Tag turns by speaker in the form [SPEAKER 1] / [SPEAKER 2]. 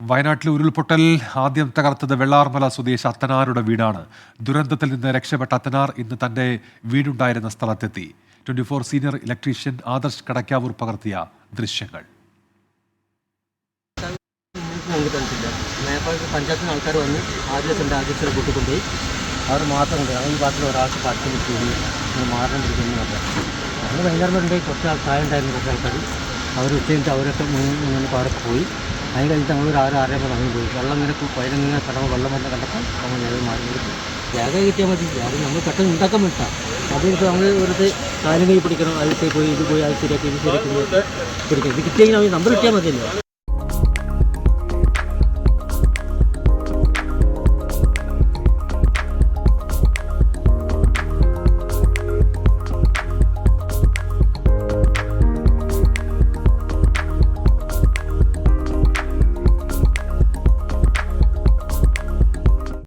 [SPEAKER 1] വയനാട്ടിലെ ഉരുൾപൊട്ടൽ ആദ്യം തകർത്തത് വെള്ളാർമല സ്വദേശി അത്തനാരുടെ വീടാണ്. ദുരന്തത്തിൽ നിന്ന് രക്ഷപ്പെട്ട അത്തനാർ ഇന്ന് തന്റെ വീടുണ്ടായിരുന്ന സ്ഥലത്തെത്തി. 24 സീനിയർ ഇലക്ട്രീഷ്യൻ ആദർശ് കടക്കാവൂർ പകർത്തിയ ദൃശ്യങ്ങൾ.
[SPEAKER 2] പഞ്ചായത്തിന് ആൾക്കാർ വന്ന് ആദ്യത്തെ കൂട്ടിക്കൊണ്ടുപോയി അവർ മാത്രമുണ്ട്. ഈ ഭാഗത്തിൽ ഒരാൾക്ക് പടത്തിൽ കൂടി മാറണം പിടിക്കുന്നു പറഞ്ഞാൽ അന്ന് വൈകുന്നേരം കുറച്ച് പ്രായം ഉണ്ടായിരുന്നു. കുറച്ച് ആൾക്കാർ അവർ ഉച്ചയിട്ട് അവരൊക്കെ അവരൊക്കെ പോയി. അതിന് കഴിഞ്ഞിട്ട് നമ്മൾ ഒരു 6-6 അങ്ങനെ പോയി. വെള്ളം ഇങ്ങനെ പതിനങ്ങനെ കടന്ന് വെള്ളം വന്ന് കണ്ടപ്പോൾ നമ്മൾ ഞങ്ങൾ മാറി പോയി. ജാഗ കിട്ടിയാൽ മതി. ജാഗ നമ്മൾ പെട്ടെന്ന് ഉണ്ടാക്കാൻ പറ്റാം. അതിനിപ്പോൾ നമ്മൾ വെറുതെ കാലും കൈ പിടിക്കണം. അതിൽ പോയി ഇത് പോയി അത് ശരിയാക്കി ഇത് ശരിയാക്കി പിടിക്കണം. ഇത് കിട്ടിയെങ്കിൽ നമ്മൾ കിട്ടിയാൽ മതിയല്ലോ.